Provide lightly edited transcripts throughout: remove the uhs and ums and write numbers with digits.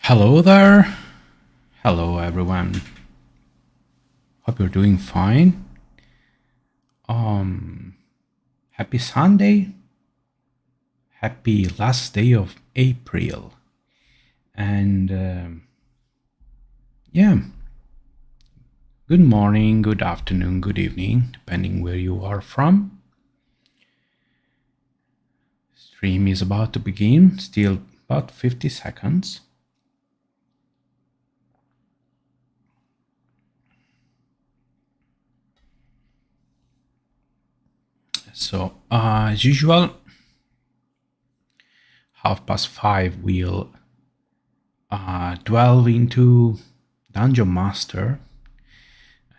Hello there. Hello everyone. Hope you're doing fine. Happy Sunday. Happy last day of April. And yeah, good morning, good afternoon, good evening, depending where you are from. Stream is about to begin, still about 50 seconds. So, as usual, 5:30 we'll delve into Dungeon Master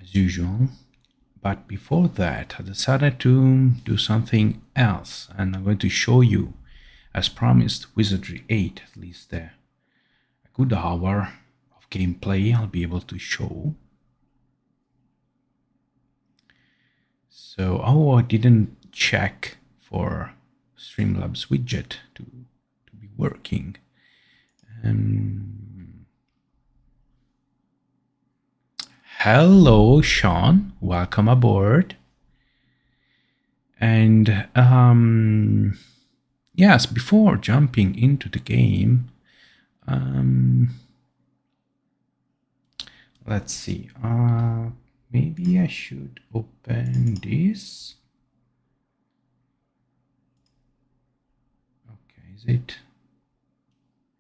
as usual. But before that, I decided to do something else, and I'm going to show you, as promised, Wizardry 8, at least a good hour of gameplay I'll be able to show. So, I didn't check for Streamlabs widget to be working. Hello, Sean. Welcome aboard. And yes, before jumping into the game, let's see. Maybe I should open this. Okay, is it?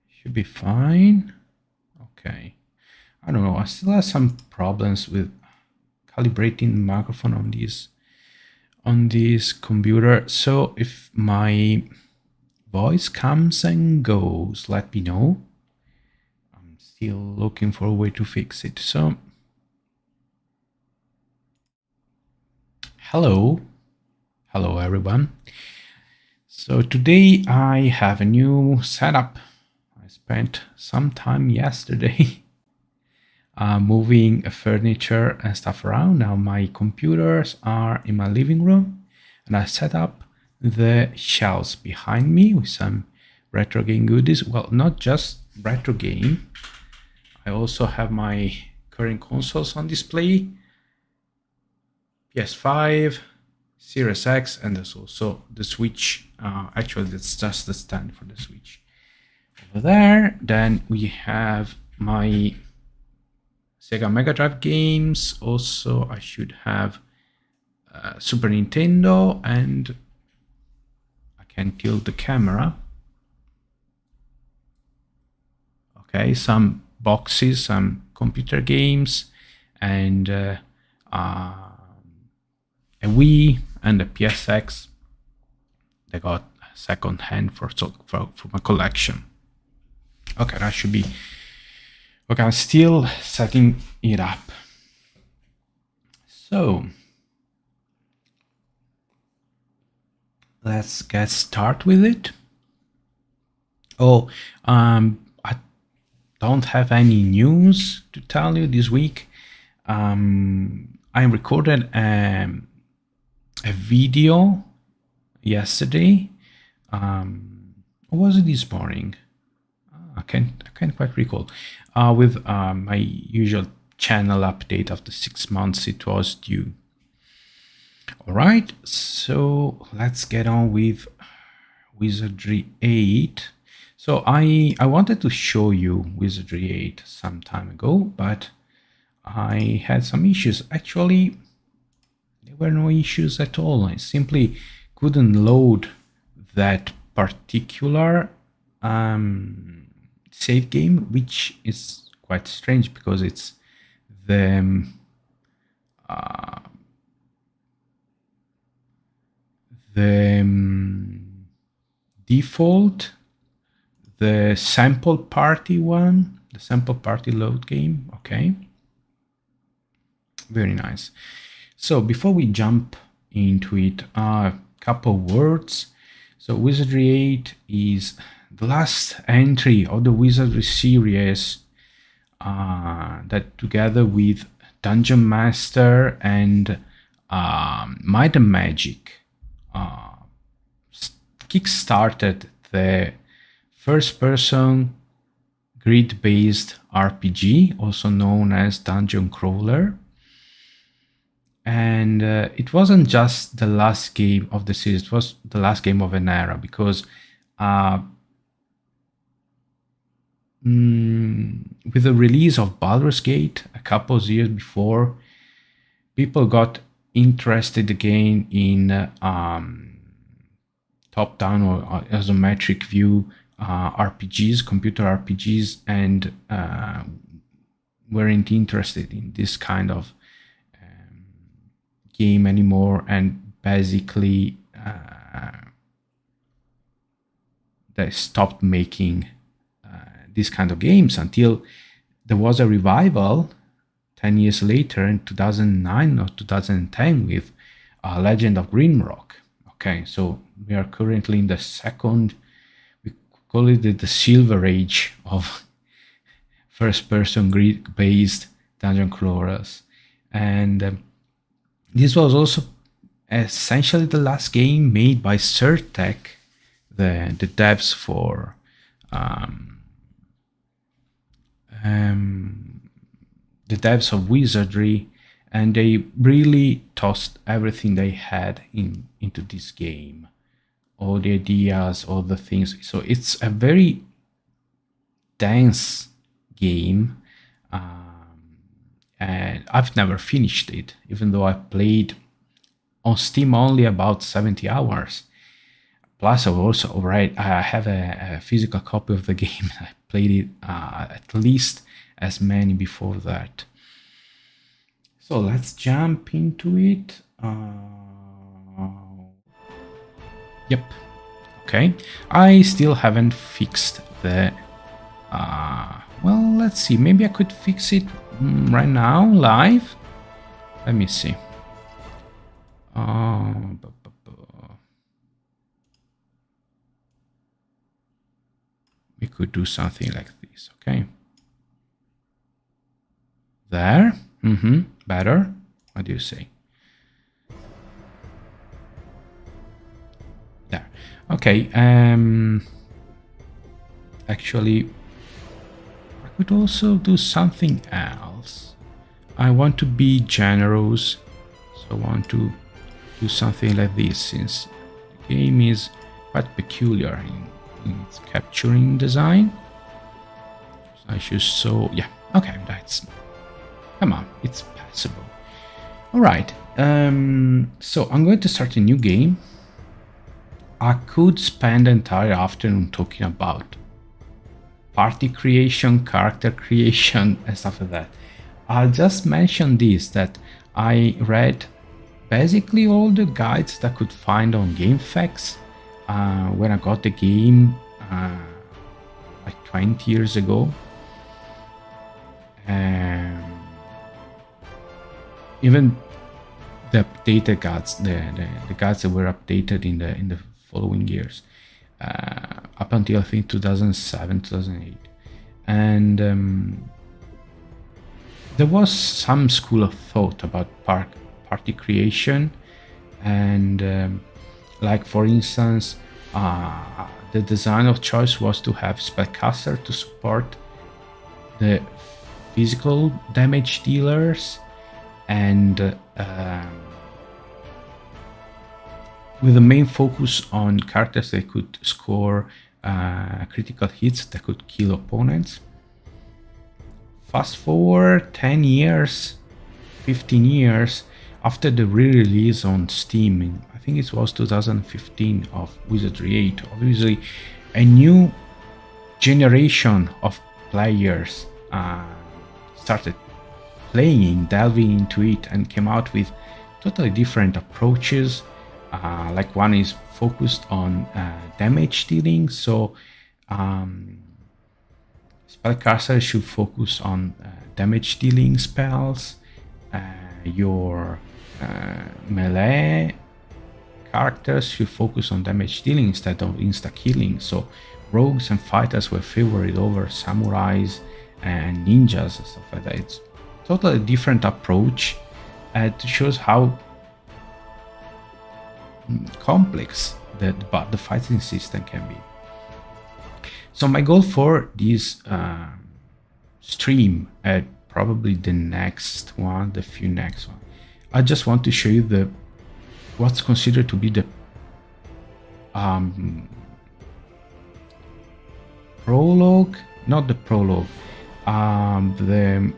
Should be fine. Okay. I don't know. I still have some problems with calibrating the microphone on this computer. So if my voice comes and goes, let me know. I'm still looking for a way to fix it. So hello everyone. So today I have a new setup. I spent some time yesterday moving furniture and stuff around. Now my computers are in my living room, and I set up the shelves behind me with some retro game goodies. Well, not just retro game. I also have my current consoles on display. PS5, Series X, and there's also the Switch. Actually, that's just the stand for the Switch. Over there, then we have my Sega Mega Drive games. Also, I should have Super Nintendo, and I can tilt the camera. Okay, some boxes, some computer games, and a Wii and a PSX. They got second hand for my collection. Okay, that should be. Okay, I'm still setting it up. So let's get started with it. I don't have any news to tell you this week. I recorded a video yesterday. Or was it this morning? I can't quite recall. With my usual channel update after 6 months it was due. All right, so let's get on with Wizardry 8. So I wanted to show you Wizardry 8 some time ago, but I had some issues. Actually, there were no issues at all. I simply couldn't load that particular save game, which is quite strange because it's the default, the sample party one, the sample party load game. Okay, very nice. So before we jump into it, a couple words. So Wizardry 8 is the last entry of the Wizardry series that, together with Dungeon Master and Might and Magic, kickstarted the first-person grid-based RPG, also known as dungeon crawler. And it wasn't just the last game of the series, it was the last game of an era, because with the release of Baldur's Gate a couple of years before, people got interested again in top-down or isometric view RPGs, computer RPGs, and weren't interested in this kind of game anymore, and basically they stopped making these kind of games until there was a revival 10 years later in 2009 or 2010 with Legend of Grimrock. Okay, so we are currently in the second, we call it the silver age of first-person grid-based dungeon crawlers. And this was also essentially the last game made by Surtech, the devs for the devs of Wizardry, and they really tossed everything they had into this game, all the ideas, all the things. So it's a very dense game, and I've never finished it, even though I played on Steam only about 70 hours. Plus, I have a physical copy of the game. I played it at least as many before that. So let's jump into it. Yep. Okay. I still haven't fixed the... well, let's see. Maybe I could fix it right now, live. Let me see. We could do something like this, okay? There. Better. What do you say? There. Okay. Actually, I could also do something else. I want to be generous, so I want to do something like this, since the game is quite peculiar in its capturing design. So I should show, yeah, okay, that's, come on, it's passable. All right, so I'm going to start a new game. I could spend the entire afternoon talking about party creation, character creation, and stuff like that. I'll just mention this, that I read basically all the guides that I could find on GameFAQs when I got the game like 20 years ago. Even the updated guides, the guides that were updated in the following years, up until I think 2007, 2008, and there was some school of thought about party creation, and like for instance, the design of choice was to have spellcaster to support the physical damage dealers, and with the main focus on characters that could score critical hits that could kill opponents. Fast forward 10 years, 15 years after the re-release on Steam, I think it was 2015, of Wizardry 8, obviously a new generation of players started playing, delving into it, and came out with totally different approaches. Like one is focused on damage dealing, so spellcaster should focus on damage dealing spells. Your melee characters should focus on damage dealing instead of insta killing. So rogues and fighters were favored over samurais and ninjas and stuff like that. It's totally different approach. It shows how complex the fighting system can be. So my goal for this stream, at probably the next one, the few next one, I just want to show you the what's considered to be the prologue, not the prologue, the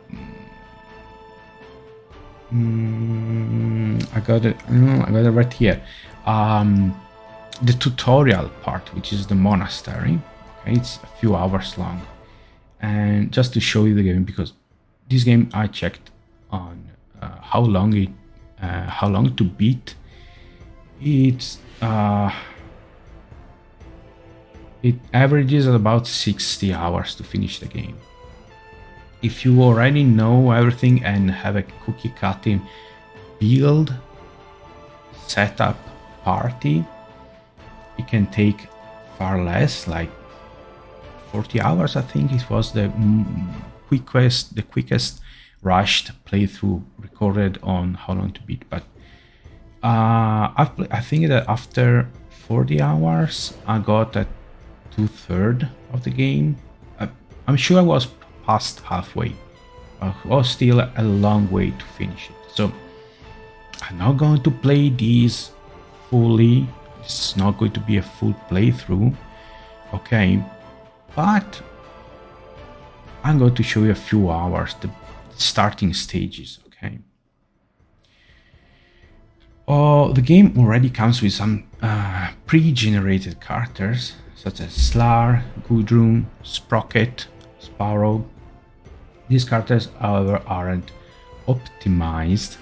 I got it right here. The tutorial part, which is the monastery. Okay, it's a few hours long, and just to show you the game, because this game I checked on how long to beat. It averages at about 60 hours to finish the game. If you already know everything and have a cookie cutting build setup party, it can take far less, like 40 hours. I think it was the quickest rushed playthrough recorded on How Long to Beat. But I think that after 40 hours I got at 2/3 of the game. I'm sure I was past halfway. I was still a long way to finish it. So I'm not going to play this fully. It's not going to be a full playthrough. Okay, but I'm going to show you a few hours, the starting stages. Okay. Oh, the game already comes with some pre-generated characters such as Slar, Gudrun, Sprocket, Sparrow. These characters, however, aren't optimized.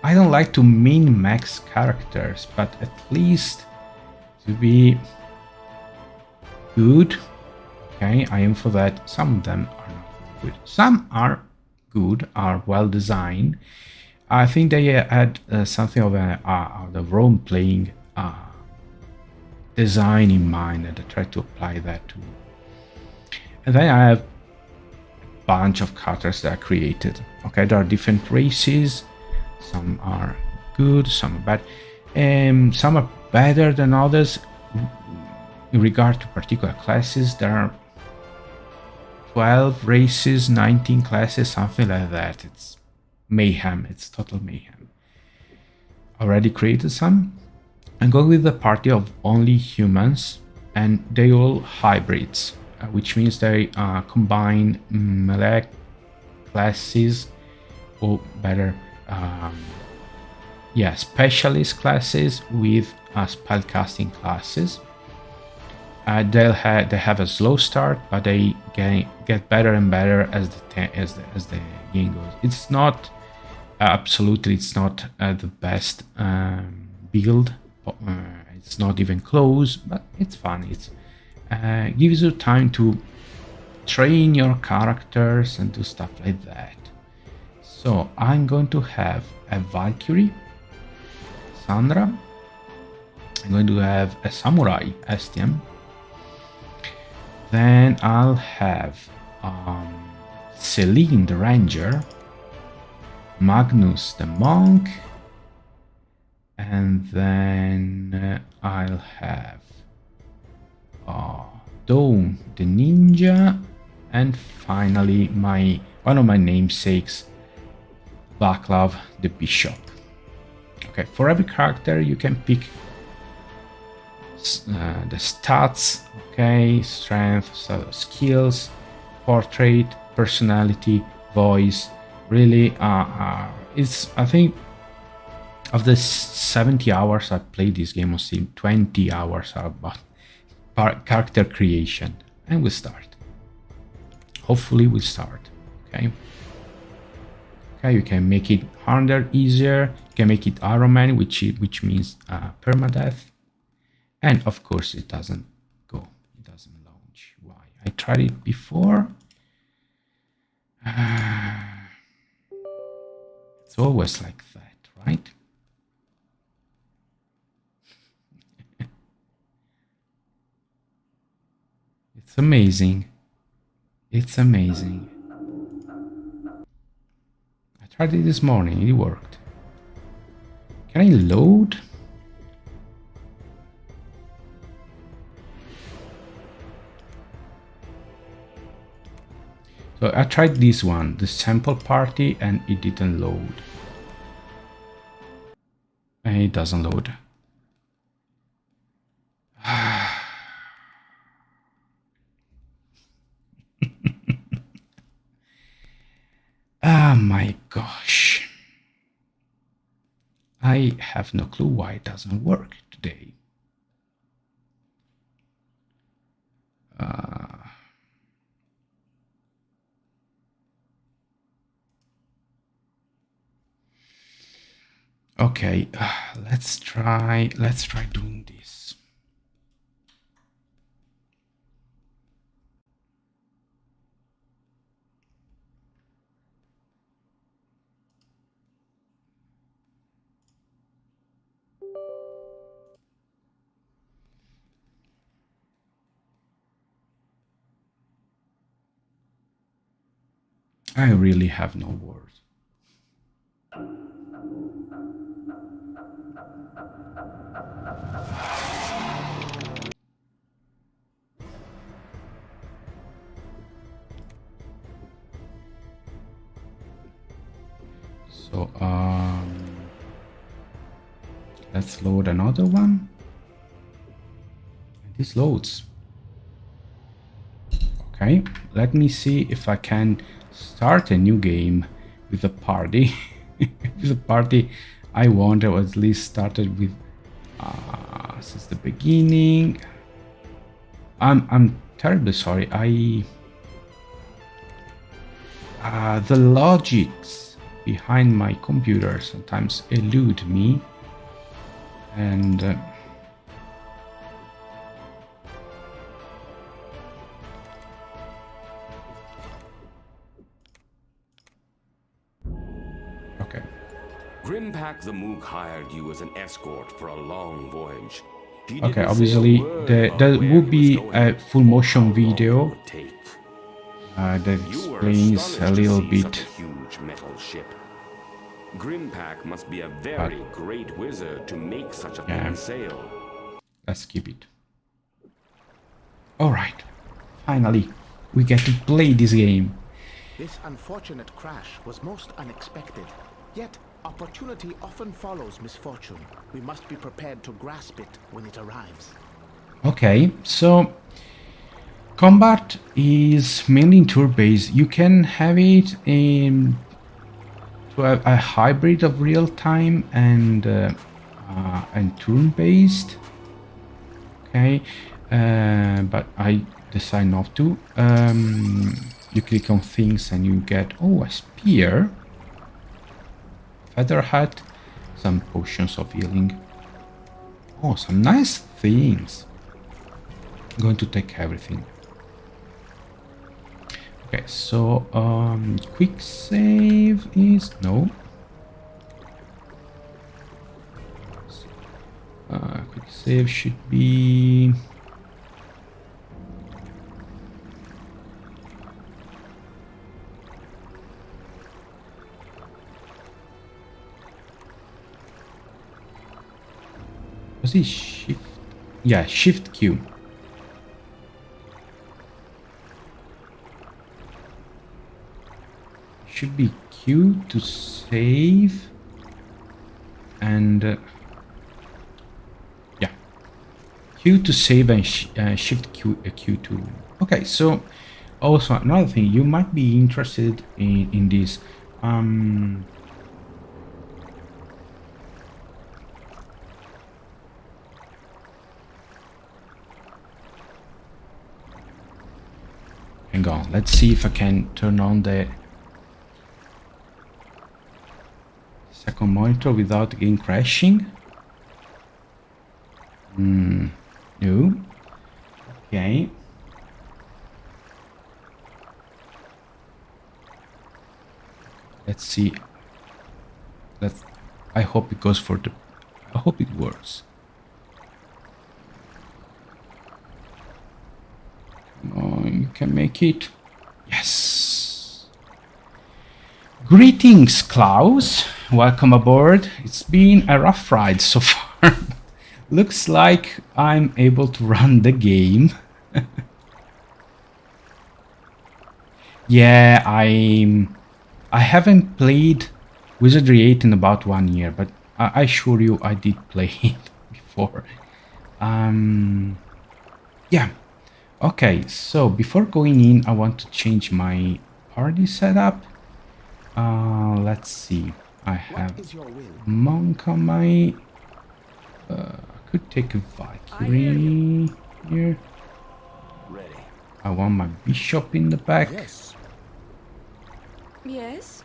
I don't like to min-max characters, but at least to be good. Okay, I am for that. Some of them are not good. Some are good, are well designed. I think they had something of the role-playing design in mind, and I try to apply that too. And then I have a bunch of characters that are created. Okay, there are different races. Some are good, some are bad, and some are better than others in regard to particular classes. There are 12 races, 19 classes, something like that. It's mayhem. It's total mayhem. Already created some. I'm going with the party of only humans, and they all hybrids, which means they combine melee classes, or better, specialist classes with spellcasting classes. They have a slow start, but they get better and better as the game goes. It's not absolutely, it's not the best build. It's not even close, but it's fun. It gives you time to train your characters and do stuff like that. So I'm going to have a Valkyrie, Sandra. I'm going to have a Samurai, Estienne. Then I'll have Celine the Ranger, Magnus the Monk, and then I'll have Dawn the Ninja, and finally one of my namesakes, Vaclav the Bishop. Okay, for every character you can pick the stats. Okay, strength, skills, portrait, personality, voice. Really, it's, I think, of the 70 hours I played this game, mostly 20 hours are about character creation. And we'll start. Hopefully we'll start. Okay. Okay, you can make it harder, easier. You can make it Iron Man, which means permadeath. And of course it doesn't go. It doesn't launch. Why? I tried it before. It's always like that, right? It's amazing. It's amazing. I tried it this morning. It worked. Can I load? So I tried this one, the sample party, and it didn't load. And it doesn't load. Oh my gosh. I have no clue why it doesn't work today. Okay, let's try doing this. I really have no words. So let's load another one. And this loads. Okay, let me see if I can start a new game with a party. With a party I want, or at least started with since the beginning. I'm terribly sorry. The logics behind my computer sometimes elude me, and okay. Grimpak the Mook hired you as an escort for a long voyage. Okay, obviously there would be a full motion video that explains a little bit. Huge metal ship. Grimpak must be a very great wizard to make such a thing sail. Let's skip it. Alright, finally, we get to play this game. This unfortunate crash was most unexpected. Yet, opportunity often follows misfortune. We must be prepared to grasp it when it arrives. Okay, so combat is mainly in turn-based. You can have it in to a hybrid of real-time and turn-based. Okay, but I decide not to. You click on things and you get a spear, feather hat, some potions of healing. Oh, some nice things. I'm going to take everything. Okay, so quick save is no. Quick save should be. Was it shift? Yeah, shift Q. Should be Q to save, and yeah, Q to save and shift Q to. Okay, so also another thing you might be interested in this. Hang on, let's see if I can turn on the second monitor without again crashing. No. Okay. Let's see. I hope it goes for the. I hope it works. Oh, you can make it. Yes. Greetings, Klaus. Welcome aboard. It's been a rough ride so far. Looks like I'm able to run the game. Yeah, I haven't played Wizardry 8 in about 1 year, but I assure you I did play it before. Yeah. Okay, so before going in, I want to change my party setup. Let's see. I have What is your will? monk on my... I could take a Valkyrie here. Ready. I want my bishop in the back. Yes. Yes?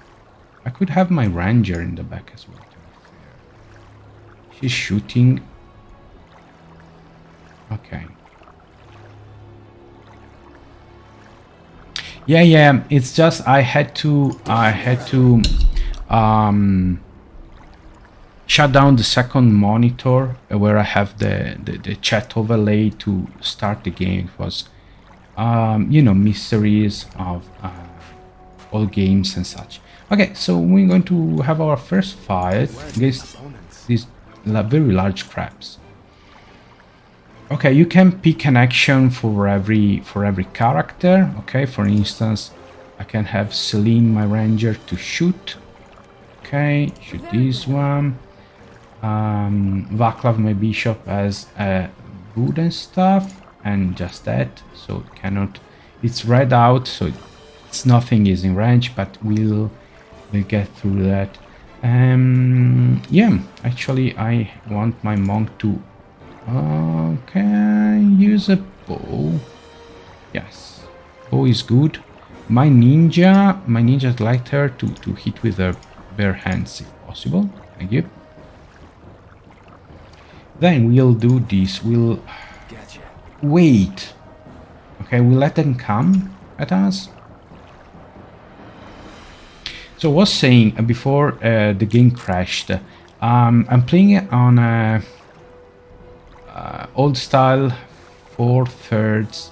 I could have my ranger in the back as well, to be fair. She's shooting. Okay. Yeah, it's just I had to shut down the second monitor where I have the chat overlay to start the game. It was you know, mysteries of all games and such. Okay, so we're going to have our first fight against these very large crabs. Okay, you can pick an action for every character. Okay, for instance, I can have Celine, my ranger, to shoot. Okay, shoot this one. Vaclav, my bishop, has wood and stuff, and just that, so it cannot. It's read out, so it's nothing is in range, but we'll get through that. Yeah, actually, I want my monk to. Okay, use a bow. Yes, bow is good. My ninja, I'd like her to hit with her bare hands if possible. Thank you. Then we'll do this. We'll wait. Okay, we'll let them come at us. So I was saying before the game crashed. I'm playing it on a old style 4/3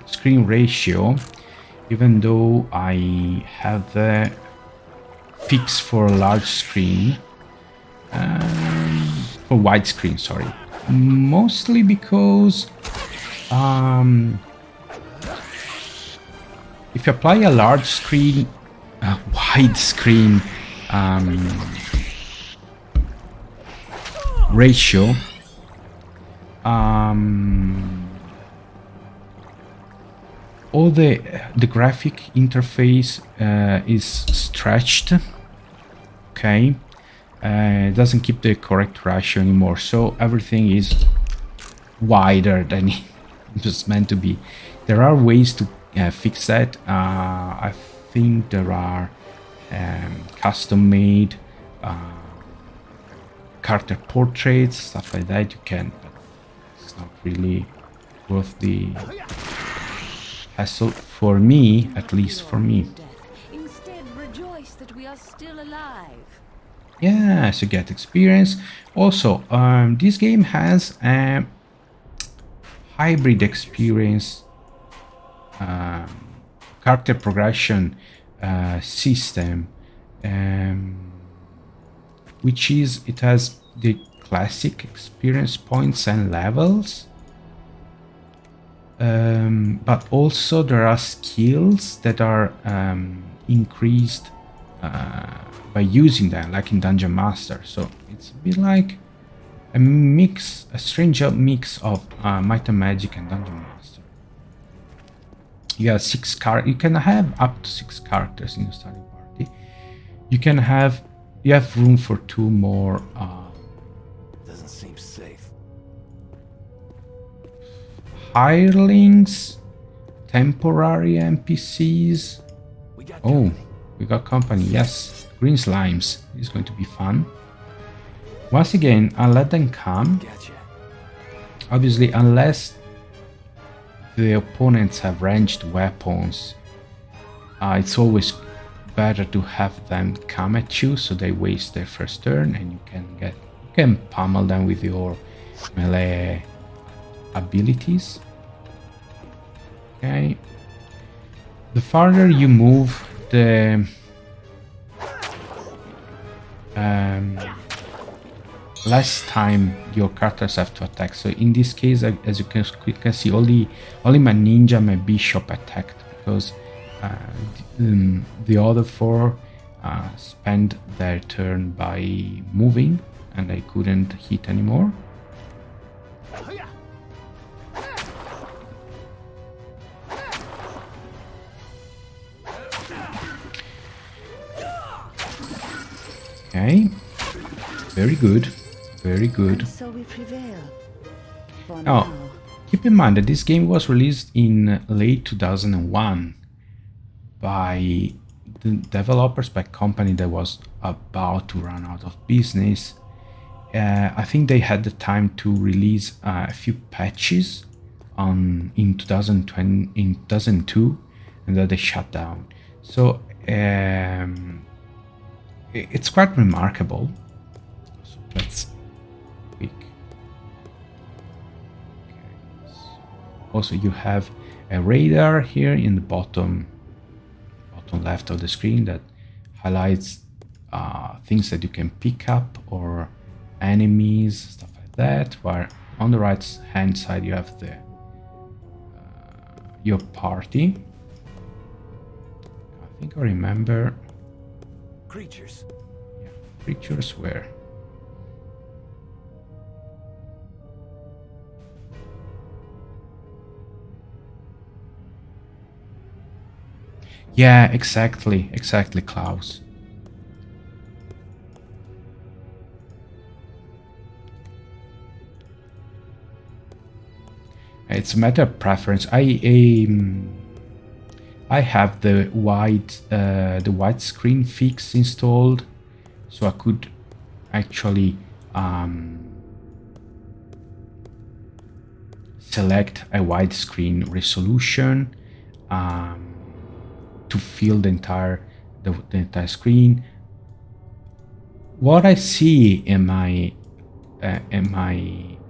screen ratio, even though I have the fix for a large screen, for widescreen, sorry, mostly because if you apply a large screen, widescreen ratio, all the graphic interface is stretched. Okay, it doesn't keep the correct ratio anymore, so everything is wider than it was meant to be. There are ways to fix that. I think there are custom-made character portraits, stuff like that. You can, but it's not really worth the hassle for me, at least for me. Instead, rejoice that we are still alive. Yeah, so get experience. Also, this game has a hybrid experience character progression system, which is, it has the classic experience points and levels, but also there are skills that are increased by using them, like in Dungeon Master. So it's a bit like a mix, a strange mix of Might and Magic and Dungeon Master. You have you can have up to 6 characters in your starting party. You have room for 2 more. Doesn't seem safe. Hirelings, temporary NPCs. Oh, we got company. Yes, green slimes is going to be fun. Once again, I'll let them come. Obviously, unless the opponents have ranged weapons, it's always better to have them come at you, so they waste their first turn, and you can pummel them with your melee abilities. Okay. The farther you move, the less time your characters have to attack. So in this case, as you can see, only my ninja, my bishop attacked, because The other four spent their turn by moving, and I couldn't hit anymore. Okay, very good, very good. And so we prevail. For Now, now. keep in mind that this game was released in late 2001 by the developers, by a company that was about to run out of business. I think they had the time to release a few patches in 2020, in 2002, and then they shut down. So it's quite remarkable. So let's quick. Okay. Also, you have a radar here in the bottom left of the screen that highlights things that you can pick up or enemies, stuff like that. While on the right hand side you have the your party. I think I remember. Creatures. Yeah, creatures were. Yeah, exactly, Klaus. It's a matter of preference. I have the widescreen fix installed, so I could actually select a widescreen resolution to fill the entire screen. What I see in my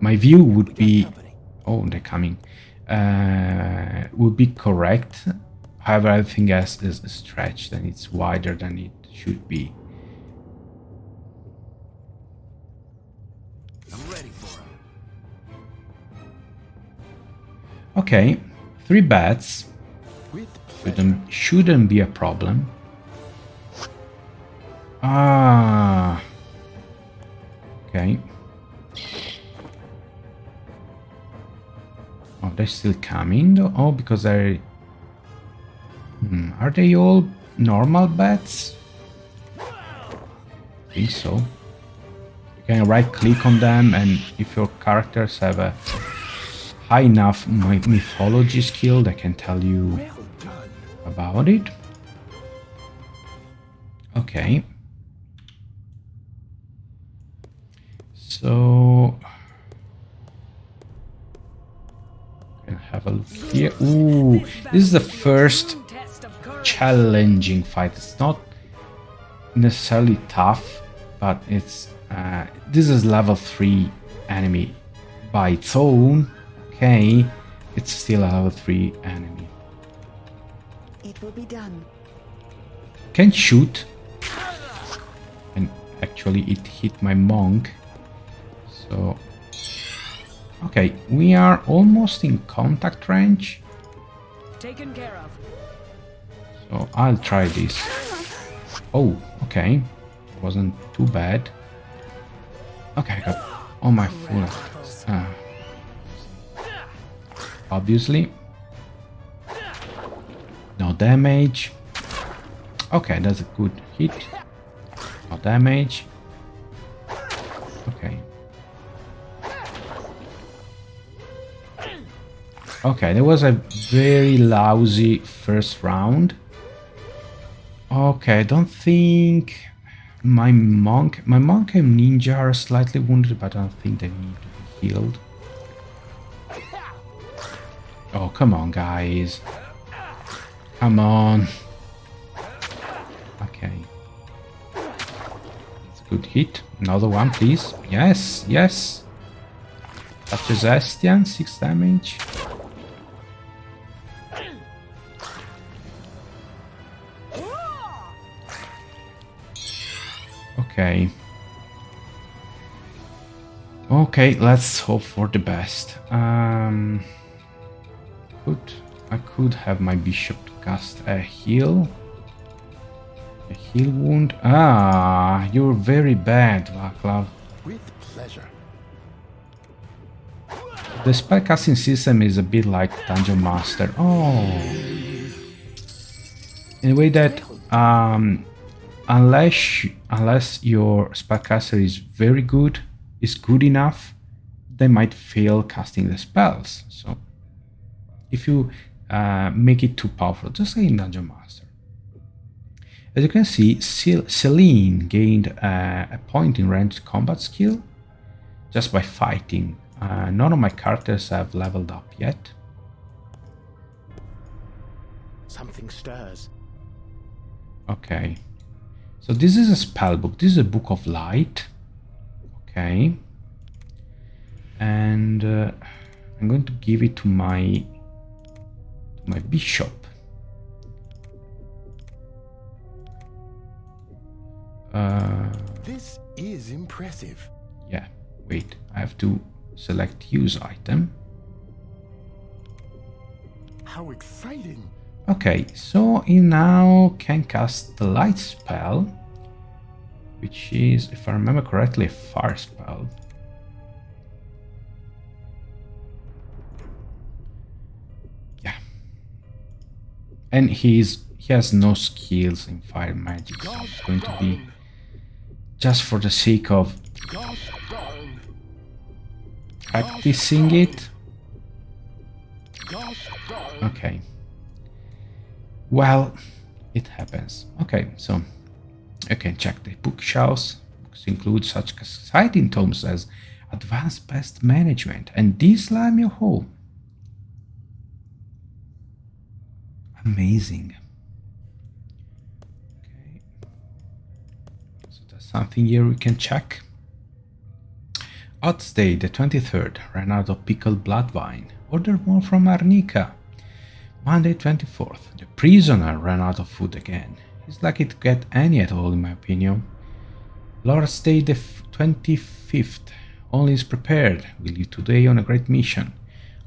view would be, oh, they're coming, would be correct. However, everything else is stretched and it's wider than it should be. I'm ready for him. Okay, 3 bats. With Shouldn't be a problem. Ah. Okay. Oh, they're still coming though? Oh, because they're... are they all normal bats? I think so. You can right click on them, and if your characters have a high enough mythology skill, they can tell you about it. Okay. So can have a look here. Ooh, this is the first challenging fight. It's not necessarily tough, but it's this is level 3 enemy by its own. Okay, it's still a level 3 enemy. It will be done. Can shoot, and actually it hit my monk. So okay, we are almost in contact range. Taken care of. So I'll try this. Oh, okay, wasn't too bad. Okay, I got all my full. Obviously, no damage. Okay, that's a good hit. No damage. Okay. Okay, there was a very lousy first round. Okay, I don't think my monk and ninja are slightly wounded, but I don't think they need to be healed. Oh, come on, guys. Come on. Okay. It's a good hit. Another one, please. Yes, yes. Touches Estian, 6 damage. Okay. Okay, let's hope for the best. Good. I could have my bishop to cast a heal. A heal wound. Ah, you're very bad, Vaclav. With pleasure. The spellcasting system is a bit like Dungeon Master. Oh. In a way that unless your spellcaster is very good, is good enough, they might fail casting the spells. So if you make it too powerful, just like in Dungeon Master. As you can see, Celine gained a point in ranged combat skill just by fighting. None of my characters have leveled up yet. Something stirs. Okay. So this is a spell book. This is a book of light. Okay. And I'm going to give it to my bishop. This is impressive. Yeah, wait. I have to select use item. How exciting! Okay, so he now can cast the light spell, which is, if I remember correctly, a fire spell. Yeah. And he has no skills in fire magic, so it's going to be just for the sake of practicing it. Okay. Well, it happens. Okay, so you can check the bookshelves. Books include such exciting tomes as Advanced Pest Management and This Slime Your Home. Amazing. Okay. So there's something here we can check. Odds Day, the 23rd, ran out of pickled blood wine. Order more from Arnica. Monday 24th, the prisoner ran out of food again. He's lucky to get any at all, in my opinion. Lord's Day, the 25th, only is prepared. We leave today on a great mission.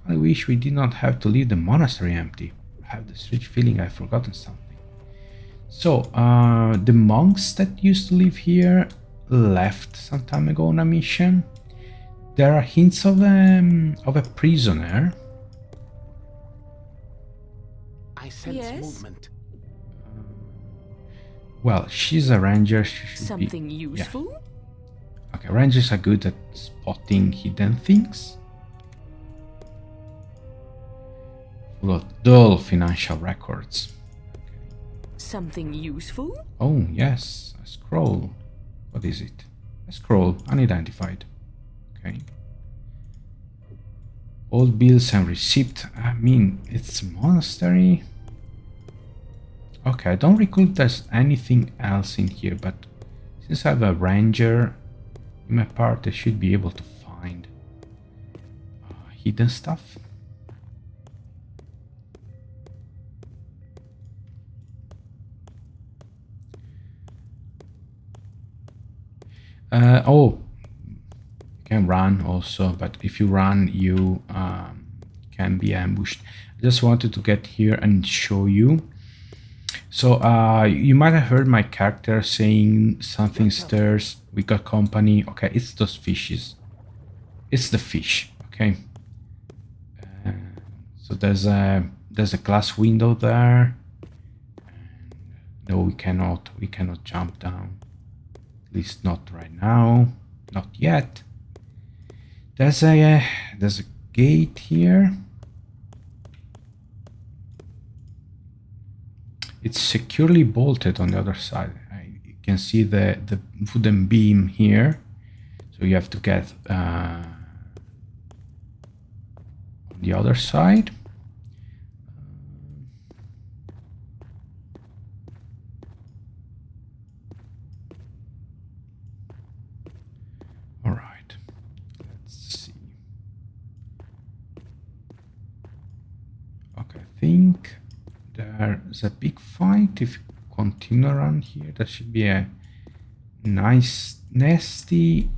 I wish we did not have to leave the monastery empty. I have this rich feeling I've forgotten something. So, the monks that used to live here left some time ago on a mission. There are hints of a prisoner. I sense Yes? movement. Well, she's a ranger. She should Something be, useful? yeah. Okay, rangers are good at spotting hidden things. Full of dull financial records. Something useful? Oh, yes, a scroll. What is it? A scroll, unidentified. Okay. Old bills and receipt. I mean, it's a monastery. Okay, I don't recall if there's anything else in here, but since I have a ranger in my part, I should be able to find hidden stuff. Oh, you can run also, but if you run, you can be ambushed. I just wanted to get here and show you. So you might have heard my character saying something stirs. We got company. Okay, it's those fishes. It's the fish. Okay. So there's a glass window there. No, we cannot jump down. At least not right now. Not yet. There's a gate here. It's securely bolted on the other side. You can see the wooden beam here. So you have to get on the other side. All right. Let's see. Okay, I think there's a big fight. If you continue around here, there should be a nice nasty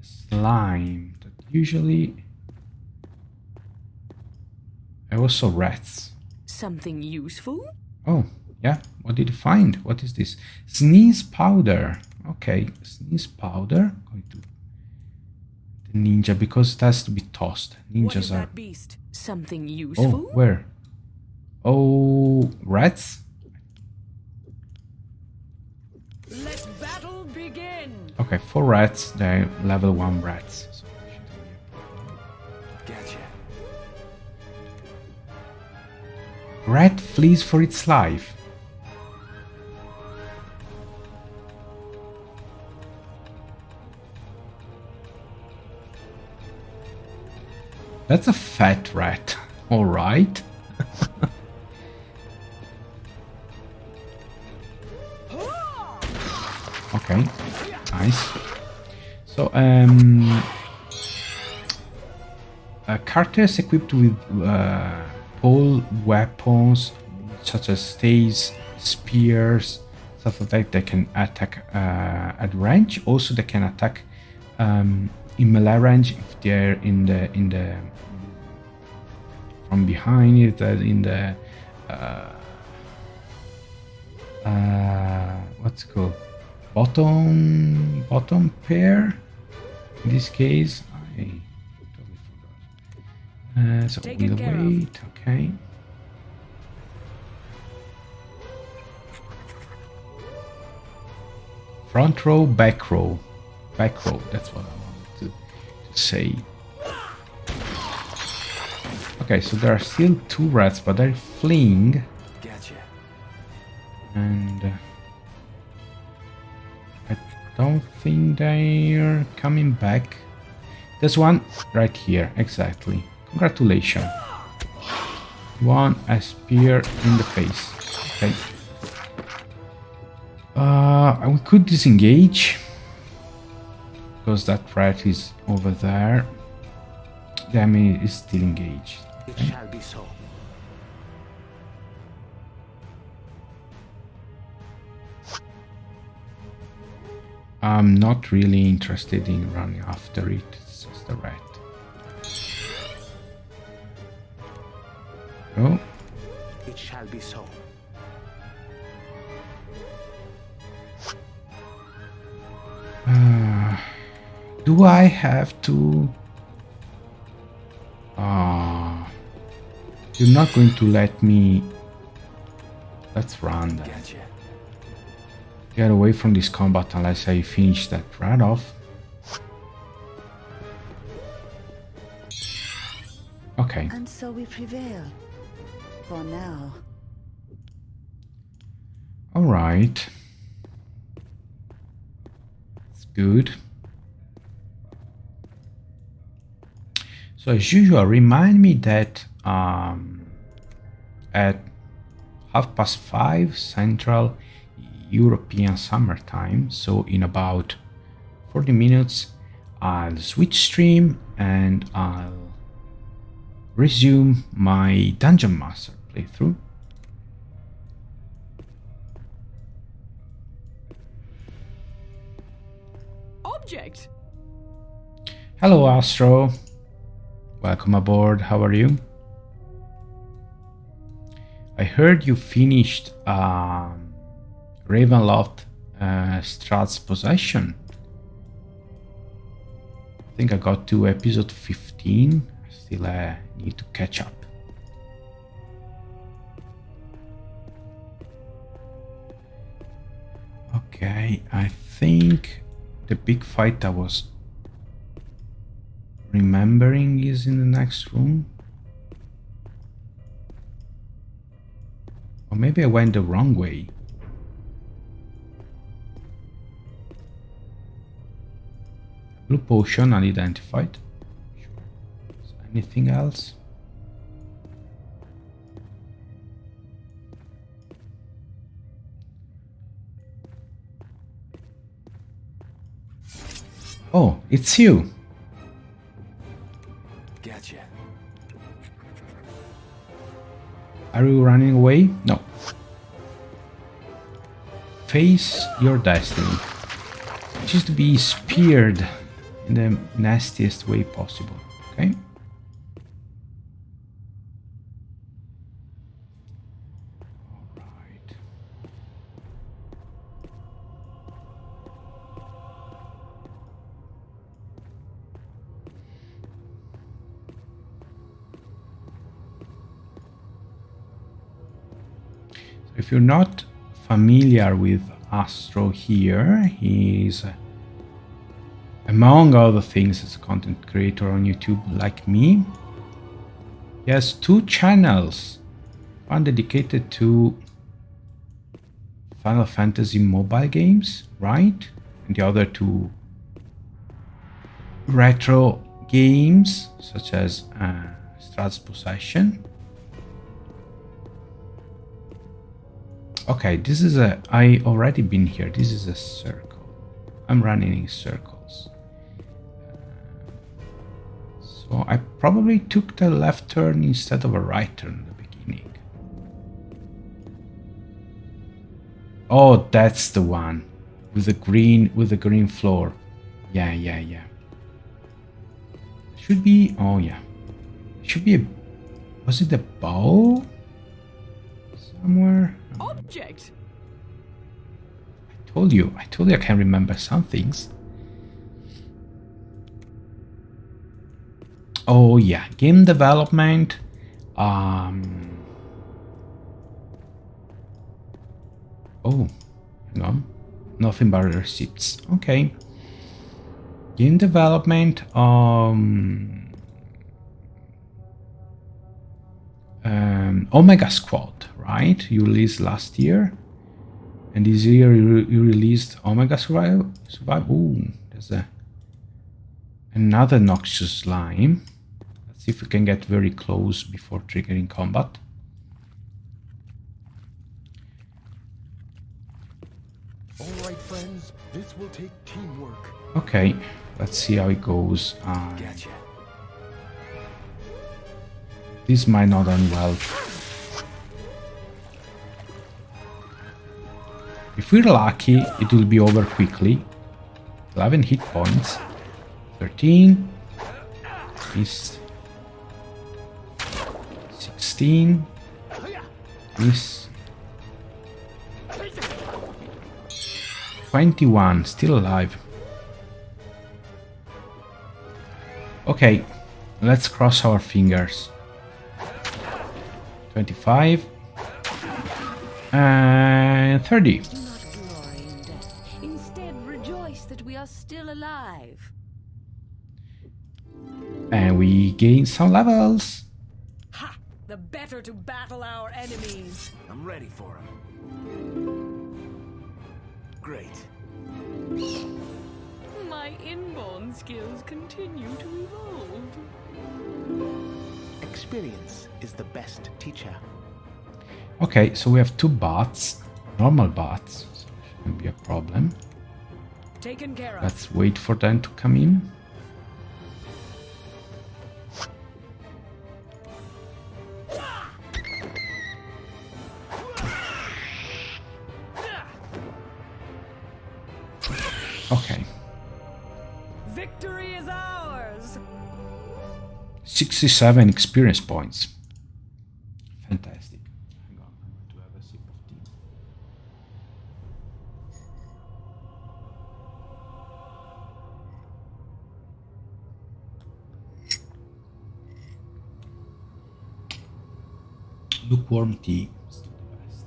slime that usually also rats. Something useful? Oh, yeah. What did you find? What is this? Sneeze powder. Okay, sneeze powder. Going to the ninja because it has to be tossed. Ninjas are. Beast? Something Oh, useful? where? Oh, rats. Let battle begin! Okay, 4 rats. They're level 1 rats. So Gotcha. rat flees for its life. That's a fat rat. All right. Okay. Nice. So, carters equipped with pole weapons such as staves, spears, stuff like that. They can attack at range. Also, they can attack in melee range if they're in the from behind it, in the what's it called, bottom pair. In this case, I totally forgot. So Taken we'll care of. wait. Okay. Front row, back row, back row. That's what I wanted to say. Okay, so there are still 2 rats, but they're fleeing. Gotcha. And I don't think they're coming back. There's one right here, exactly. Congratulations. One a spear in the face. Okay. We could disengage because that rat is over there. The enemy is still engaged. It shall be so. I'm not really interested in running after it. It's just a rat. Oh, It shall be so. do I have to? You're not going to let me. Let's run then. Gotcha. Get away from this combat unless I finish that rat off. Okay. And so we prevail. For now. Alright. It's good. So as usual, remind me that at 5:30 Central European Summertime, so in about 40 minutes, I'll switch stream and I'll resume my Dungeon Master playthrough. Object! Hello, Astro. Welcome aboard. How are you? I heard you finished Ravenloft Strahd's Possession. I think I got to episode 15. Still need to catch up. Okay, I think the big fight I was remembering is in the next room. Or maybe I went the wrong way. Blue potion unidentified. Sure. Is there anything else? Oh, it's you. Gotcha. Are you running away? No. Face your destiny. Choose to be speared in the nastiest way possible. Okay? If you're not familiar with Astro here, he's among other things as a content creator on YouTube like me. He has 2 channels, one dedicated to Final Fantasy mobile games, right? And the other to retro games such as Strat's Possession. Okay, this is I already been here. This is a circle. I'm running in circles. So I probably took the left turn instead of a right turn at the beginning. Oh, that's the one with the green floor. Yeah. Should be, oh yeah. Should be was it a bow? Somewhere? Object. I told you I can remember some things. Oh yeah, game development. Oh, hang on. Nothing but receipts. Okay. Game development. Omega Squad, right? You released last year, and this year you released Omega Survive. Ooh, there's another noxious slime. Let's see if we can get very close before triggering combat. All right, friends. This will take teamwork. Okay, let's see how it goes. Gotcha. This might not end well. If we're lucky, it will be over quickly. 11 hit points. 13. Missed. 16. Miss. 21. Still alive. Okay, let's cross our fingers. 25. And 30. Do not glory in death. Instead, rejoice that we are still alive. And we gain some levels. Ha! The better to battle our enemies. I'm ready for him. Great. My inborn skills continue to evolve. Experience is the best teacher. Okay, so we have 2 bots, normal bots, so it shouldn't be a problem. Taken care of. Let's wait for them to come in. Okay. Victory is ours. 67 experience points. Fantastic. Hang on, I'm going to have a sip of tea. Lukewarm tea is still the best.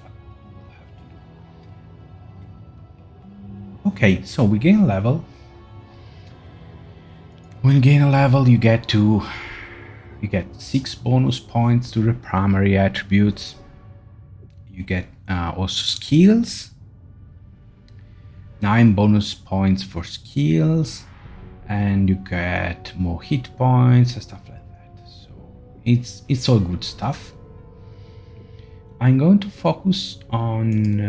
But we'll have to do. Okay, so we gain a level. When you gain a level, you get 6 bonus points to the primary attributes. You get also skills, 9 bonus points for skills, and you get more hit points and stuff like that. So it's all good stuff. I'm going to focus on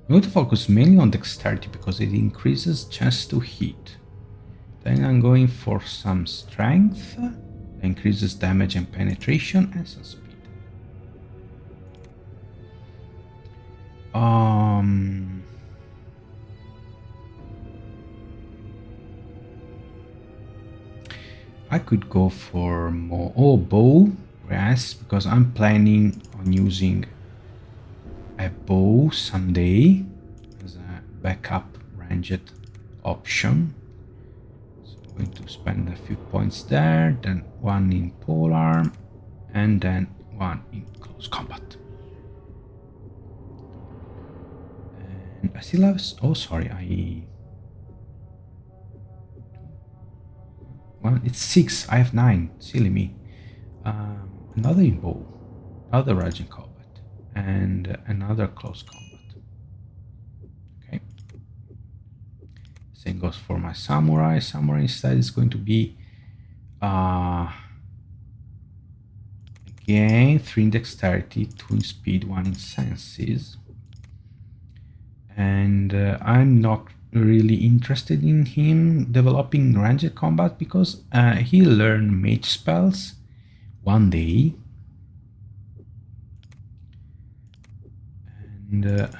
I'm going to focus mainly on dexterity because it increases chance to hit. Then I'm going for some strength, that increases damage and penetration, and some speed. I could go for more bow, yes, because I'm planning on using a bow someday as a backup ranged option. So going to spend a few points there, then one in polearm, and then one in close combat. And I still have... Oh, sorry, well, it's 6. I have 9. Silly me. Another in bow, another ranged combat, and another close combat. Okay. Same goes for my samurai. Samurai instead is going to be again 3 in dexterity, 2 in speed, 1 in senses. And I'm not really interested in him developing ranged combat because he learned mage spells one day, and let's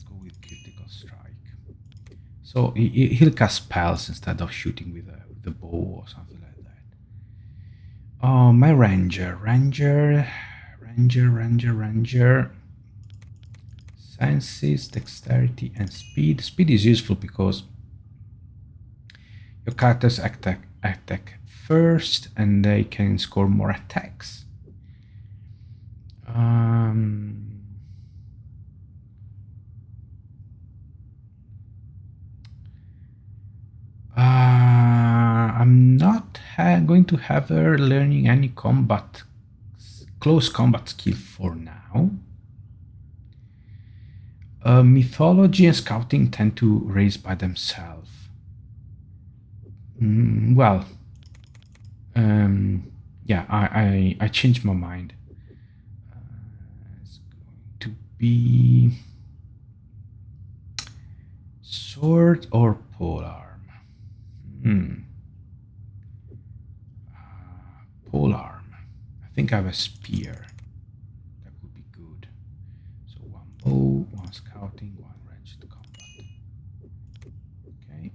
go with critical strike. So he'll cast spells instead of shooting with the bow or something like that. Oh, my ranger. Senses, dexterity, and speed. Speed is useful because your characters attack first and they can score more attacks. I'm not going to have her learning any close combat skill for now. Mythology and scouting tend to raise by themselves. Well, yeah, I changed my mind. It's going to be sword or polearm. Polearm. I think I have a spear. That would be good. So 1 bow, 1 scouting, 1 ranged combat. Okay.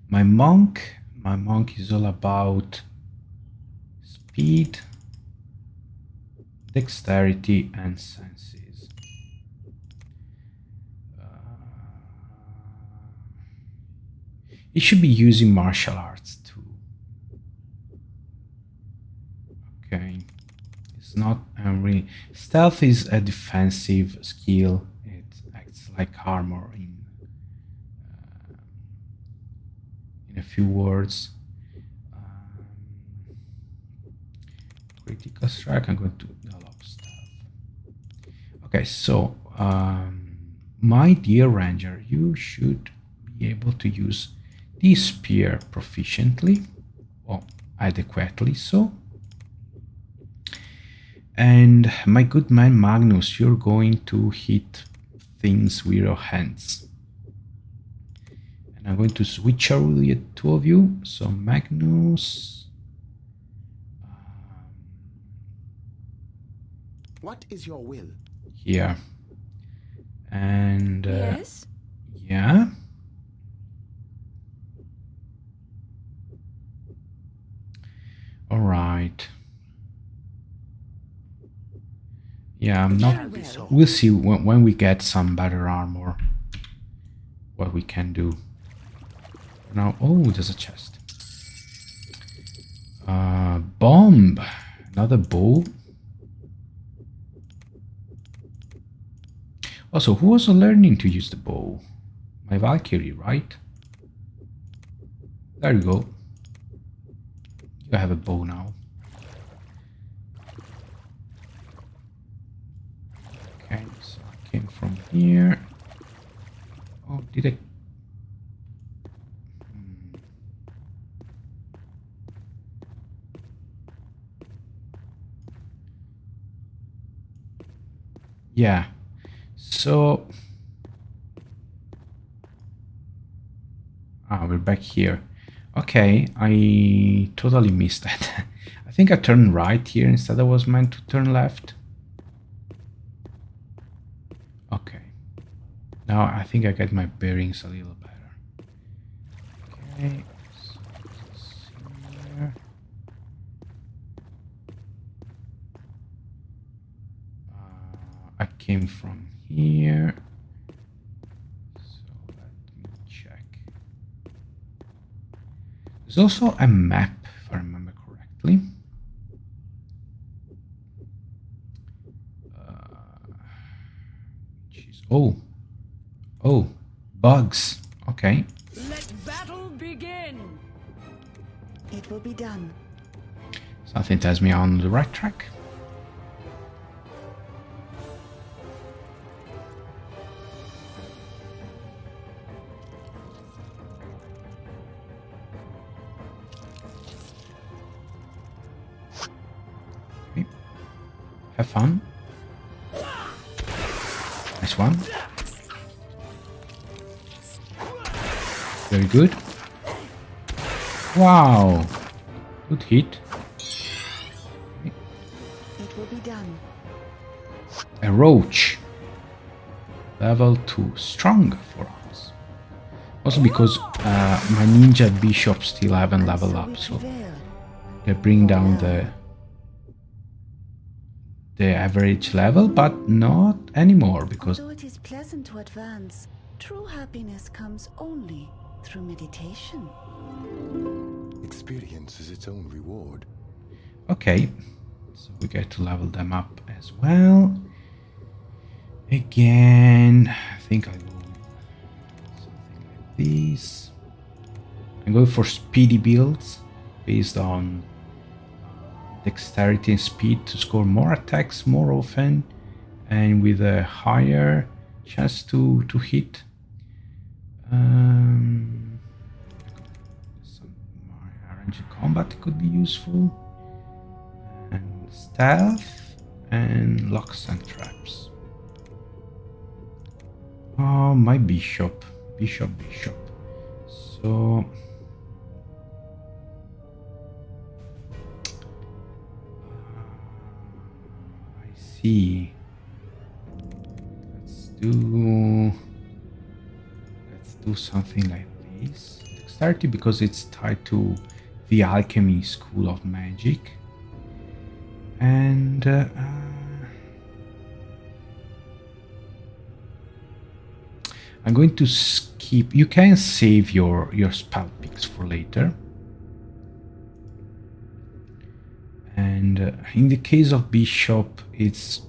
My monk is all about speed, dexterity, and senses. He should be using martial arts too. Okay, it's not really... Stealth is a defensive skill. It acts like armor in a few words. Critical strike. I'm going to develop stealth. Okay, so my dear ranger, you should be able to use this spear proficiently, or adequately so. And my good man Magnus, you're going to hit things with your hands. And I'm going to switch over the two of you. So Magnus. What is your will? Here. And Yes? yeah. All right. Yeah, I'm not... We'll see when we get some better armor what we can do. Now, oh, there's a chest. Bomb. Another bow. Also, who was learning to use the bow? My Valkyrie, right? There you go. You have a bow now. Okay, so I came from here. Oh, did I... Yeah. So... we're back here. Okay, I totally missed that. I think I turned right here instead I was meant to turn left. Okay. Now I think I get my bearings a little better. Okay, so this is here. I came from here. There's also a map, if I remember correctly. Oh, bugs. Okay. Let battle begin. It will be done. Something tells me I'm on the right track. Okay. Have fun. Nice one. Very good. Wow. Good hit. It will be done. A roach. Level 2. Strong for us. Also because my ninja bishop still haven't leveled So up, we so prevail. they bring down the average level, but not anymore because Although it is pleasant to advance, true happiness comes only through meditation. Experience is its own reward. okay, so we get to level them up as well. Again, I think I'll go with something like this. I'm going for speedy builds based on dexterity and speed to score more attacks more often and with a higher chance to hit. Some more RNG combat could be useful, and stealth and locks and traps. Oh, my bishop. So I see. Let's do something like this. Dexterity because it's tied to the alchemy school of magic. And I'm going to skip. You can save your spell picks for later. And in the case of bishop, it's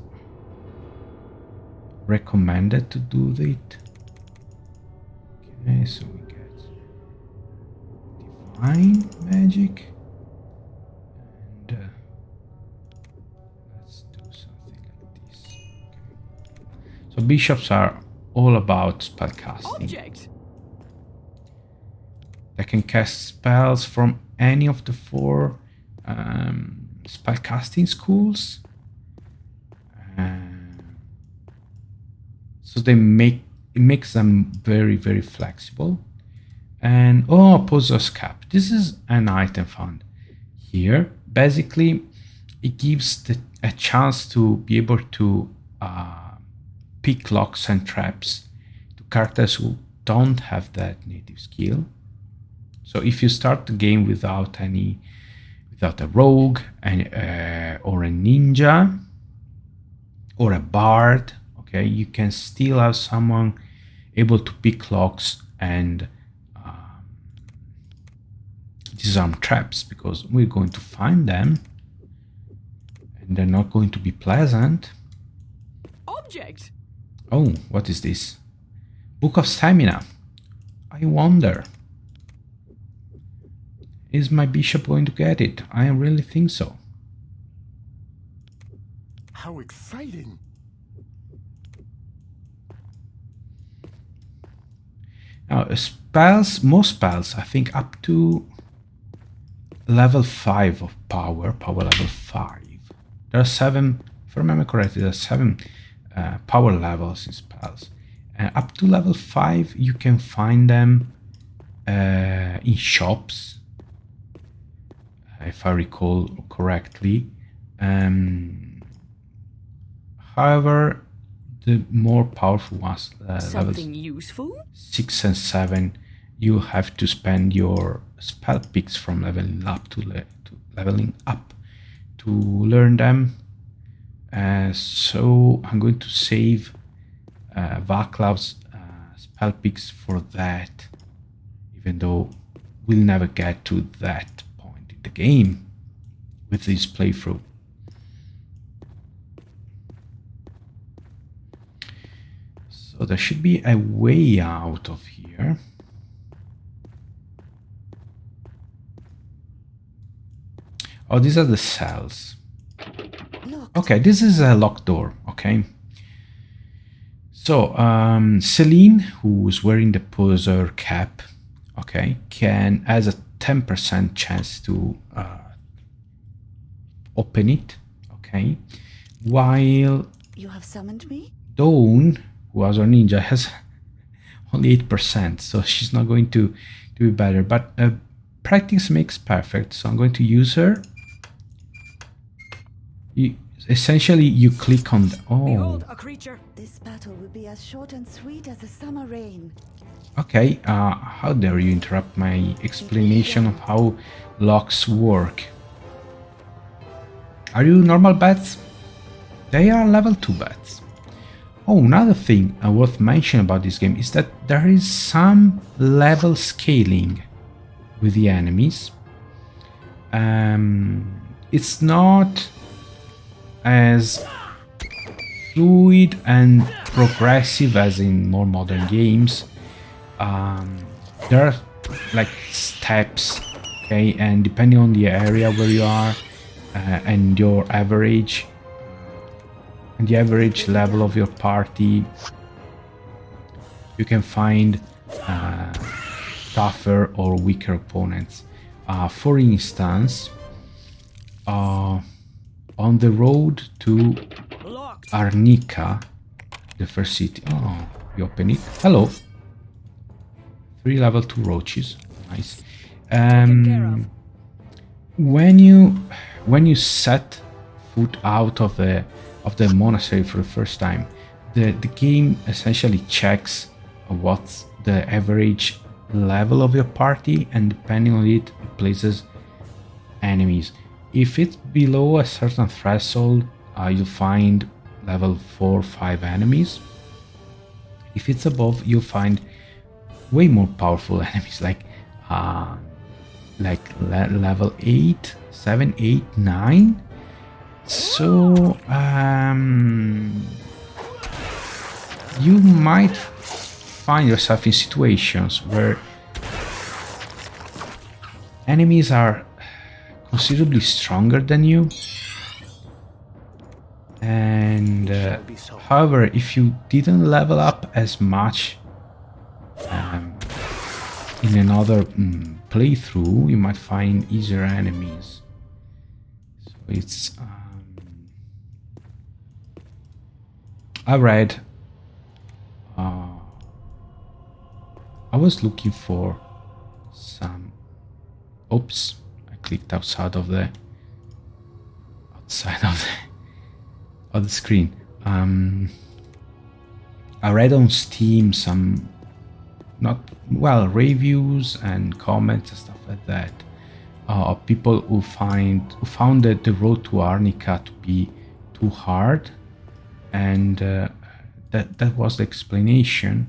recommended to do it. Okay, so we get divine magic. And let's do something like this. Okay. So bishops are all about spellcasting. Object. They can cast spells from any of the 4 spellcasting schools. So it makes them very, very flexible. And Poser's Cap. This is an item found here. Basically, it gives a chance to be able to pick locks and traps to characters who don't have that native skill. So if you start the game without a rogue or a ninja or a bard, okay, you can still have someone able to pick locks and disarm traps, because we're going to find them and they're not going to be pleasant. Object. Oh, what is this? Book of Stamina. I wonder, is my bishop going to get it? I really think so. How exciting! Now, most spells, I think up to level 5 of power level 5. There are 7, if I remember correctly, there are 7 power levels in spells. And up to level 5, you can find them in shops, if I recall correctly. However, the more powerful ones, levels Something useful? 6 and 7, you have to spend your spell picks from leveling up to leveling up to learn them. So I'm going to save Vaclav's spell picks for that, even though will never get to that point in the game with this playthrough. So there should be a way out of here. Oh, these are the cells. Locked. Okay, this is a locked door. Okay. So, Celine, who's wearing the poser cap, okay, has a 10% chance to open it, okay, while You have summoned me? Dawn, who was our ninja, has only 8%, so she's not going to do better, but practice makes perfect, so I'm going to use her. Essentially, you click on the... Oh. Behold a creature. This battle will be as short and sweet as the summer rain. Okay, how dare you interrupt my explanation of how locks work? Are you normal bats? They are level 2 bats. Oh, another thing worth mentioning about this game is that there is some level scaling with the enemies. It's not as fluid and progressive as in more modern games. There are like steps, okay, and depending on the area where you are and your average and the average level of your party, you can find tougher or weaker opponents. For instance, on the road to Arnica, the first city. Oh, you open it. Hello. 3 level 2 roaches. Nice. When you set foot out of the monastery for the first time, the game essentially checks what's the average level of your party, and depending on it, it places enemies. If it's below a certain threshold, you'll find level 4 or 5 enemies. If it's above, you'll find way more powerful enemies, like level 8, 7, 8, 9. So you might find yourself in situations where enemies are considerably stronger than you, and however, if you didn't level up as much in another playthrough, you might find easier enemies. So it's I read I was looking for some... Oops, I clicked outside of the screen. I read on Steam some reviews and comments and stuff like that of people who found that the road to Arnica to be too hard, and that was the explanation.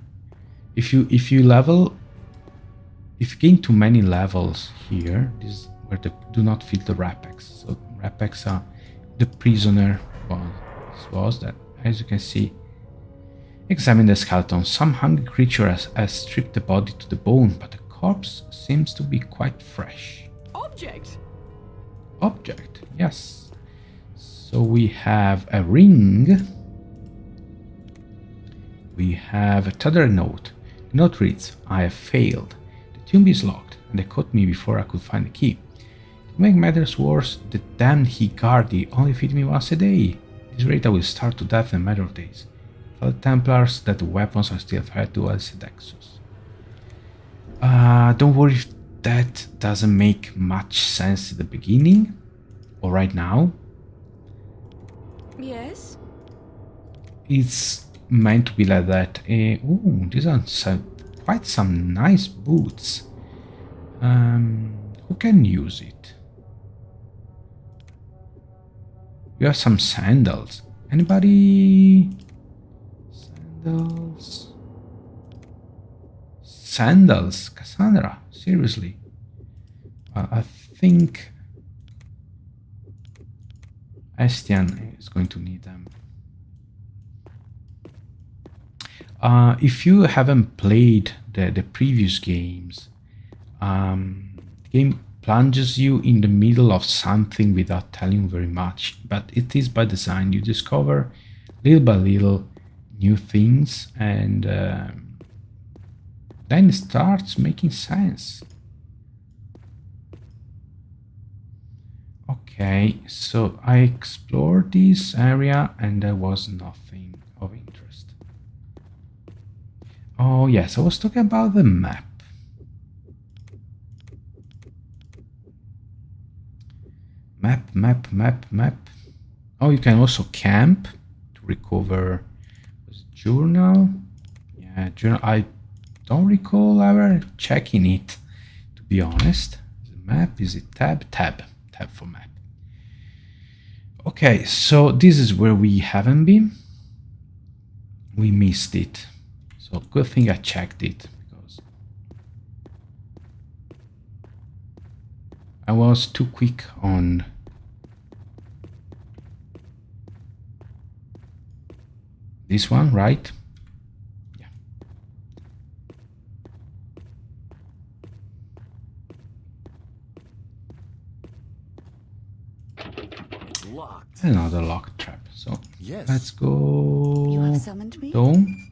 If you gain too many levels here, this is where do not feed the Rapex. So Rapex are the prisoner was that, as you can see. Examine the skeleton. Some hungry creature has stripped the body to the bone, but the corpse seems to be quite fresh. Object, yes. So we have a ring. We have a tethered note. The note reads, "I have failed. The tomb is locked, and they caught me before I could find the key. To make matters worse, the damned Higardi only feed me once a day. At this rate I will starve to death in a matter of days. Tell the Templars that the weapons are still threat to Elsedexus." Don't worry if that doesn't make much sense at the beginning or right now. Yes? It's meant to be like that. Ooh, these are quite some nice boots. Who can use it? You have some sandals. Anybody? Sandals? Cassandra, seriously. I think Estian is going to need them. If you haven't played the previous games, the game plunges you in the middle of something without telling very much, but it is by design. You discover little by little new things, and then it starts making sense. Okay, so I explored this area and there was nothing of interest. Oh yes, I was talking about the map. Map. Oh, you can also camp to recover journal. Yeah, journal. I don't recall ever checking it, to be honest. The map, is it tab for map. Okay, so this is where we haven't been. We missed it. So good thing I checked it, because I was too quick on this one, right? Yeah. It's locked. Another lock trap. So Yes. let's go. You have summoned me? Dome.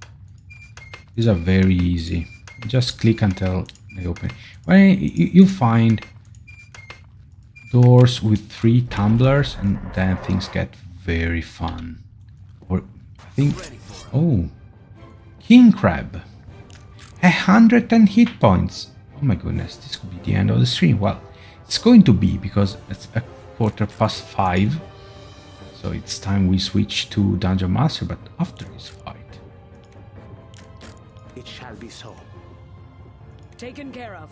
These are very easy. Just click until they open. When you find doors with 3 tumblers, and then things get very fun. Or I think, oh, king crab, 110 hit points. Oh my goodness, this could be the end of the stream. Well, it's going to be, because it's a 5:15, so it's time we switch to Dungeon Master. But after this fight, It shall be so. Taken care of.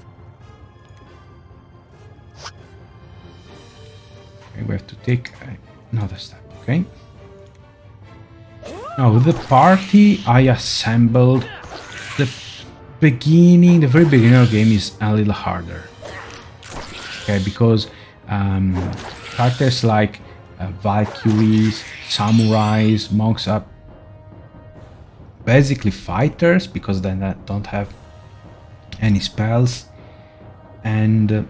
okay, we have to take another step. Okay. Now with the party I assembled, the very beginning of the game is a little harder. Okay, because characters like Valkyries, samurais, monks are basically fighters, because they don't have any spells, and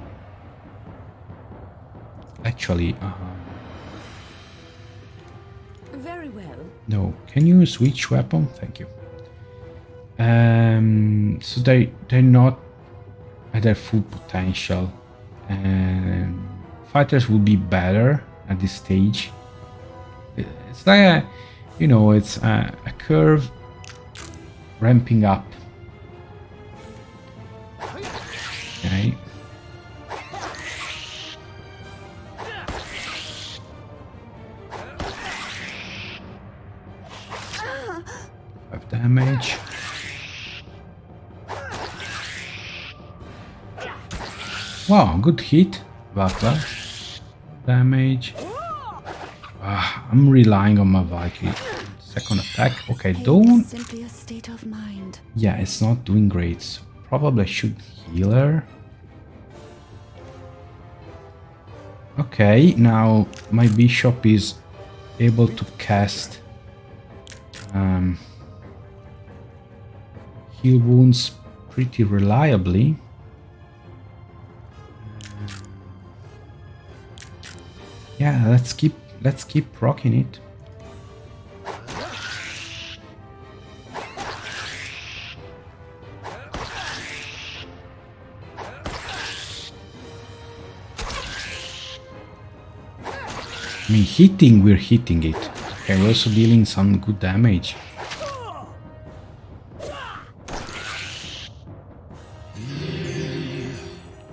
actually Very well. no, can you switch weapon? Thank you. So they're not at their full potential, and fighters will be better at this stage. It's like a, it's a curve ramping up. Okay. Five damage. Wow, good hit, Vatla. Damage. I'm relying on my Valkyrie. Second attack. Okay, Pain don't. is simply a state of mind. Yeah, it's not doing great. So probably I should heal her. Okay, now my bishop is able to cast heal wounds pretty reliably. Yeah, let's keep rocking it. I mean, we're hitting it. Okay, we're also dealing some good damage.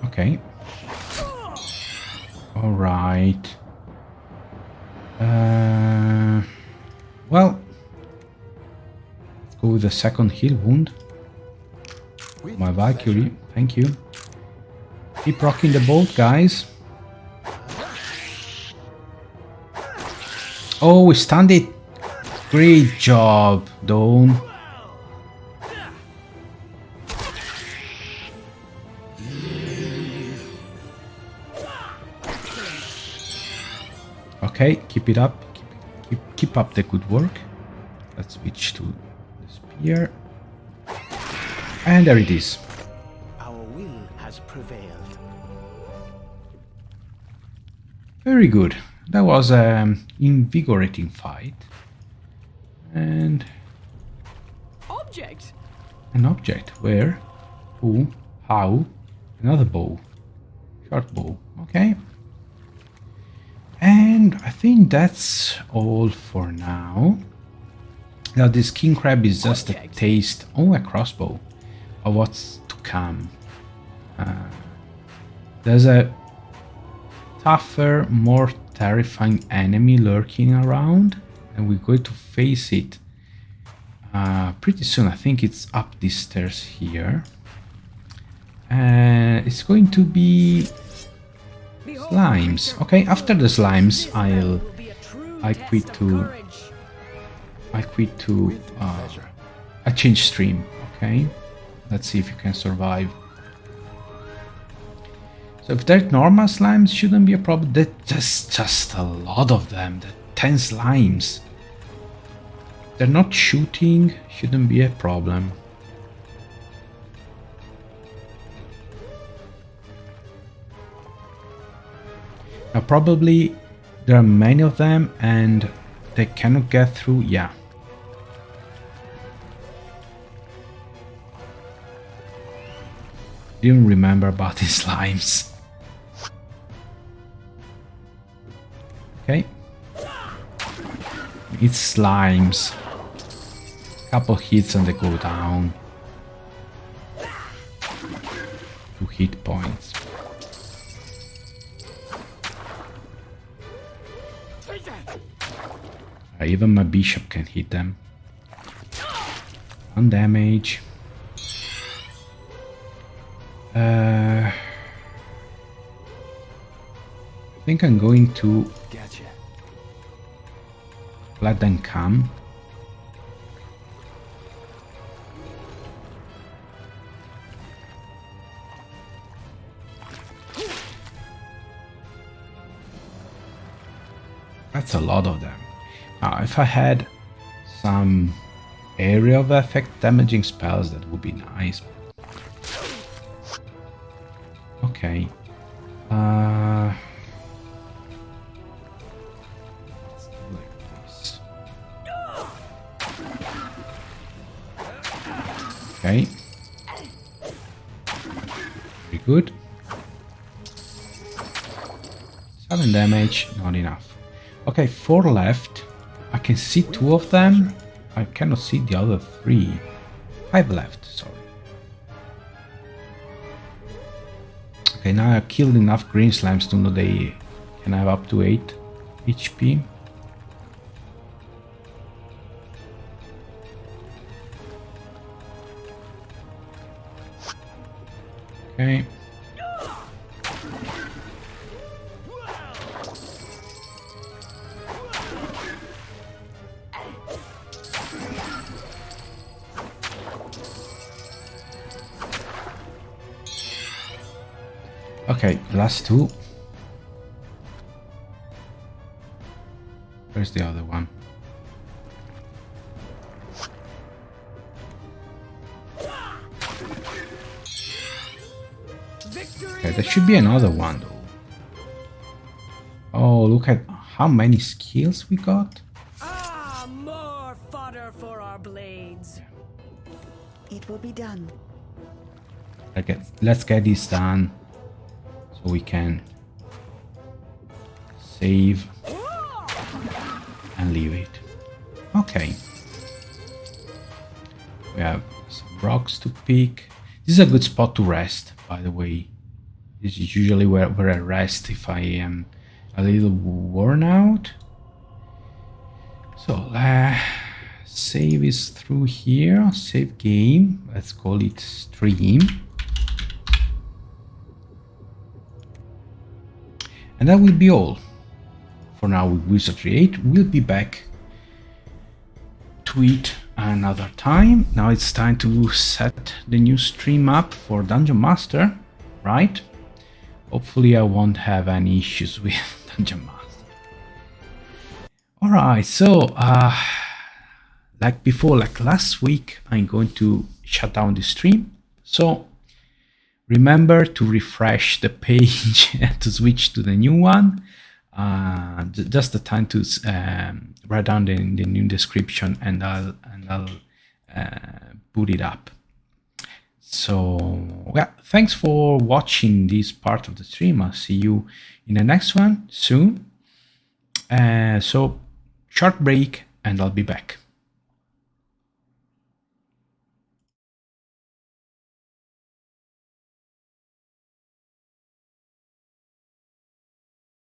Okay. Alright. Well, let's go with the second heal wound. My Valkyrie, thank you. Keep rocking the boat, guys. Oh, we stunned it. Great job, Dawn. Okay, keep it up. Keep up the good work. Let's switch to the spear. And there it is. Our will has prevailed. Very good. That was an invigorating fight. And Object. an object. Where? Who? How? Another bow. Short bow. Okay. And I think that's all for now. Now this king crab is just a taste. Oh, a crossbow. Of what's to come. There's a tougher, more terrifying enemy lurking around, and we're going to face it pretty soon. I think it's up these stairs here. It's going to be slimes. Okay, after the slimes, I change stream. Okay, let's see if you can survive. So if they're normal slimes, shouldn't be a problem. There's just a lot of them. 10 slimes. They're not shooting, shouldn't be a problem. Now probably there are many of them and they cannot get through. Yeah. Didn't remember about these slimes. Okay. It's slimes. Couple hits and they go down. 2 hit points. Even my bishop can hit them. 1 damage. I think I'm going to let them come. That's a lot of them. Now, if I had some area of effect damaging spells, that would be nice. Okay. Let's do like this. Okay. Very good. 7 damage, not enough. Okay, 4 left. I can see 2 of them. I cannot see the other 3. 5 left, sorry. Okay, now I killed enough green slimes to know they can have up to 8 HP. Okay. Okay, last 2. Where's the other one? Okay, there should be another one though. Oh, look at how many skills we got. Ah, more fodder for our blades. It will be done. Okay, let's get this done. So we can save and leave it. Okay. We have some rocks to pick. This is a good spot to rest, by the way. This is usually where I rest if I am a little worn out. So save is through here. Save game. Let's call it stream. And that will be all for now with Wizardry 8. We'll be back to it another time. Now it's time to set the new stream up for Dungeon Master, right? Hopefully I won't have any issues with Dungeon Master. All right, so like before, like last week, I'm going to shut down the stream. So remember to refresh the page to switch to the new one. Just the time to write down the new description, and I'll put it up. So yeah, thanks for watching this part of the stream. I'll see you in the next one soon. So short break, and I'll be back.